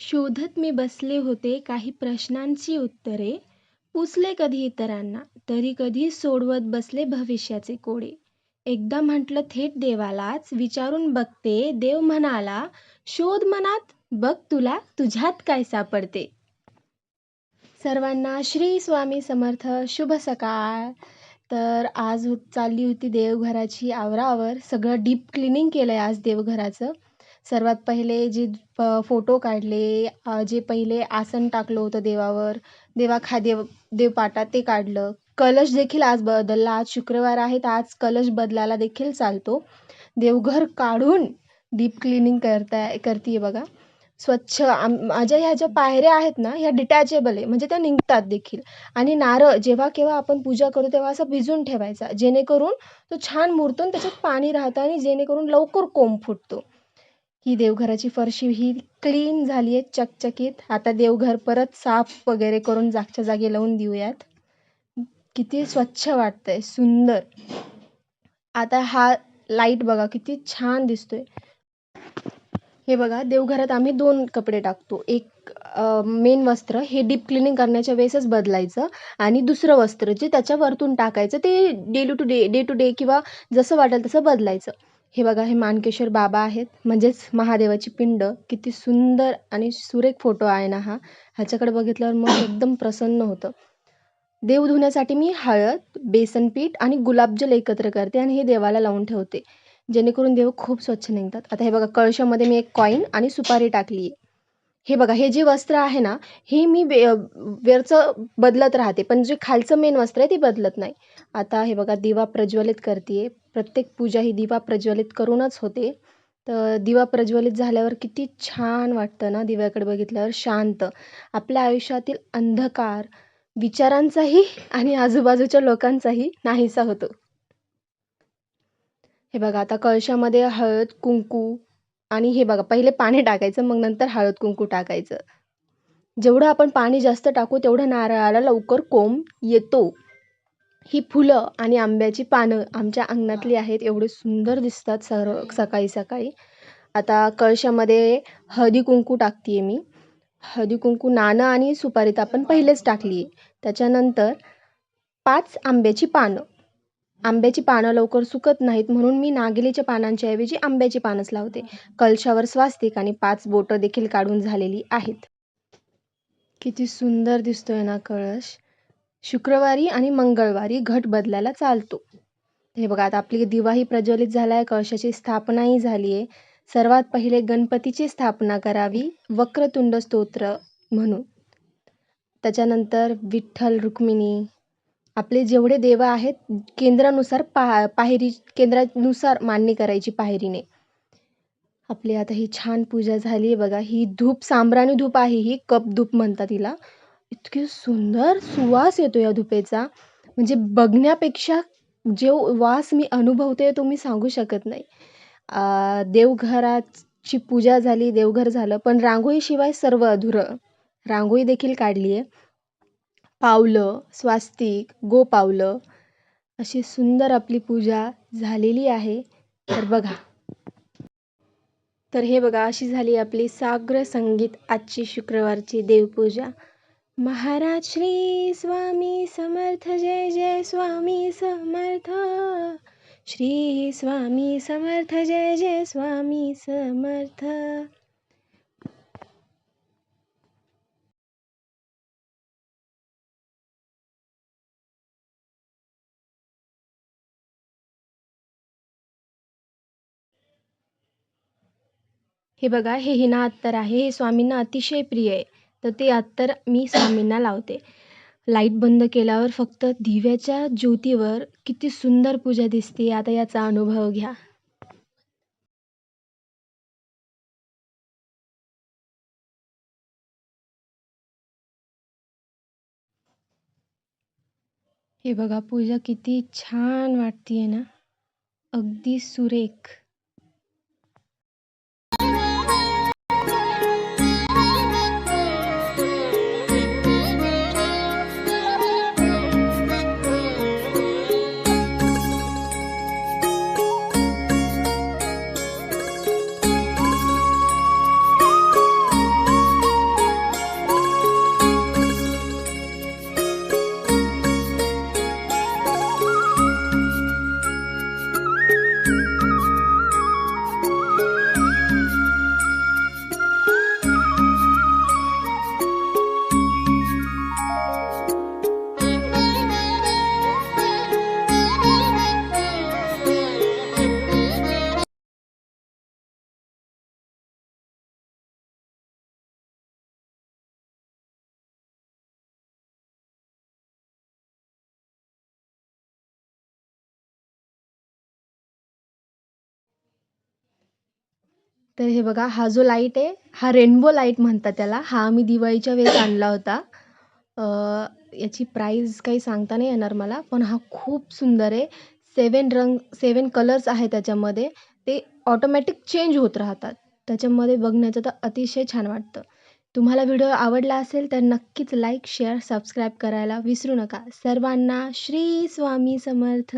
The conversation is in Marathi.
शोधत मी बसले होते काही प्रश्नांची उत्तरे, पुसले कधी इतरांना, तरी कधी सोडवत बसले भविष्याचे कोडे. एकदा म्हटलं थेट देवालाच, विचारून बघते, देव म्हणाला, शोध मनात, बघ तुला तुझ्यात काय सापडते. सर्वांना श्री स्वामी समर्थ, शुभ सकाळ. तर आज चालली होती देवघराची आवरावर, सगळं डीप क्लिनिंग केलंय आज देवघराचं. सर्वात पहिले जे फोटो काढले, जे पहिले आसन टाकलं होतं देवावर, देवपाटात ते काढलं. कलश देखील आज बदलला. आज शुक्रवार आहे तर आज कलश बदलायला देखील चालतो. देवघर काढून डीप क्लिनिंग करतीये बघा. स्वच्छ. माझ्या ह्या ज्या पायऱ्या आहेत ना, ह्या डिटॅचेबल आहे, म्हणजे त्या निघतात देखील. आणि नारळ जेव्हा केव्हा आपण पूजा करू तेव्हा असं भिजून ठेवायचा, जेणेकरून तो छान मुरतो आणि त्याच्यात पाणी राहतं आणि जेणेकरून लवकर कोंब फुटतो. ही देवघराची फरशी ही क्लीन झाली आहे, चकचकीत. आता देवघर परत साफ वगैरे करून जागच्या जागी लावून देऊयात. किती स्वच्छ वाटतंय, सुंदर. आता हा लाईट बघा किती छान दिसतोय. हे बघा, देवघरात आम्ही 2 कपडे टाकतो. एक मेन वस्त्र हे डीप क्लिनिंग करण्याच्या वेळेसच बदलायचं आणि दुसरं वस्त्र जे त्याच्या वरतून टाकायचं ते डे टू डे किंवा जसं वाटेल तसं बदलायचं. हे बघा, हे मानकेश्वर बाबा आहेत, म्हणजेच महादेवाची पिंड. किती सुंदर आणि सुरेख फोटो आहे ना हा. ह्याच्याकडे बघितल्यावर मग एकदम प्रसन्न होतं. देव धुण्यासाठी मी हळद, बेसन पीठ आणि गुलाबजल एकत्र करते आणि हे देवाला लावून ठेवते, जेणेकरून देव खूप स्वच्छ निघतात. आता हे बघा, कळशामध्ये मी एक कॉईन आणि सुपारी टाकली आहे. हे बघा, हे जे वस्त्र आहे ना, हे मी वरचं बदलत राहते, पण जे खालचं मेन वस्त्र आहे ते बदलत नाही. आता हे बघा, दिवा प्रज्वलित करते. प्रत्येक पूजा ही दिवा प्रज्वलित करूनच होते. तर दिवा प्रज्वलित झाल्यावर किती छान वाटतं ना, दिव्याकडे बघितल्यावर शांत. आपल्या आयुष्यातील अंधकार विचारांचाही आणि आजूबाजूच्या लोकांचाही नाहीसा होतो. हे बघा, आता कळशामध्ये हळद, कुंकू आणि हे बघा, पहिले पाणी टाकायचं, मग नंतर हळद कुंकू टाकायचं. जेवढं आपण पाणी जास्त टाकू तेवढं नारळाला लवकर कोंब येतो. ही फुलं आणि आंब्याची पानं आमच्या अंगणातली आहेत, एवढे सुंदर दिसतात सकाळी सकाळी. आता कळशामध्ये हळदी कुंकू टाकते मी. हळदी कुंकू, नाणं आणि सुपारी तर आपण पहिलेच टाकली आहे. त्याच्यानंतर 5 आंब्याची पानं. आंब्याची पानं लवकर सुकत नाहीत म्हणून मी नागिलीच्या पानांच्या ऐवजी आंब्याची पानच लावते. कलशावर स्वास्तिक आणि 5 बोटं देखील काढून झालेली आहेत. किती सुंदर दिसतोय ना कळश. शुक्रवारी आणि मंगळवारी घट बदलायला चालतो. हे बघा, आता आपली दिवाही प्रज्वलित झाला आहे, कळशाची स्थापनाही झाली आहे. सर्वात पहिले गणपतीची स्थापना करावी, वक्रतुंड स्तोत्र म्हणून. त्याच्यानंतर विठ्ठल, रुक्मिणी, आपले जेवढे देव आहेत केंद्रानुसार केंद्रानुसार मांडणी करायची पायरीने. आपली आता ही छान पूजा झाली आहे बघा. ही धूप सांब्राणी धूप आहे, ही कप धूप म्हणतात हिला. इतकी सुंदर सुवास येतो या धुपेचा, म्हणजे बघण्यापेक्षा जे वास मी अनुभवते तो मी सांगू शकत नाही. देवघराची पूजा झाली, देवघर झालं, पण रांगोळीशिवाय सर्व अधुरं. रांगोळी देखील काढली आहे. पावलं, स्वास्तिक, गोपावलं, अशी सुंदर आपली पूजा झालेली आहे. तर बघा, तर हे बघा, अशी झाली आपली साग्र संगीत आजची शुक्रवारची देवपूजा. महाराज श्री स्वामी समर्थ, जय जय स्वामी समर्थ. श्री स्वामी समर्थ, जय जय स्वामी समर्थ. हे बघा, हे हिना अत्तर आहे, हे स्वामींना अतिशय प्रिय आहे, तर ते अत्तर मी स्वामींना लावते. लाईट बंद केल्यावर फक्त दिव्याच्या ज्योतीवर किती सुंदर पूजा दिसते, आता याचा अनुभव घ्या. हे बघा, पूजा किती छान वाटतेय ना, अगदी सुरेख. तर हे बघा, हा जो लाईट आहे, हा रेनबो लाईट म्हणतात त्याला. हा आम्ही दिवाळीच्या वेळेस आणला होता. अ, याची प्राईस काही सांगता नाही येणार मला, पण हा खूप सुंदर आहे. 7 कलर्स आहेत त्याच्यामध्ये. ते ऑटोमॅटिक चेंज होत राहतात. त्याच्यामध्ये बघण्याचं तर अतिशय छान वाटतं. तुम्हाला व्हिडिओ आवडला असेल तर नक्कीच लाईक, शेअर, सबस्क्राईब करायला विसरू नका. सर्वांना श्री स्वामी समर्थ.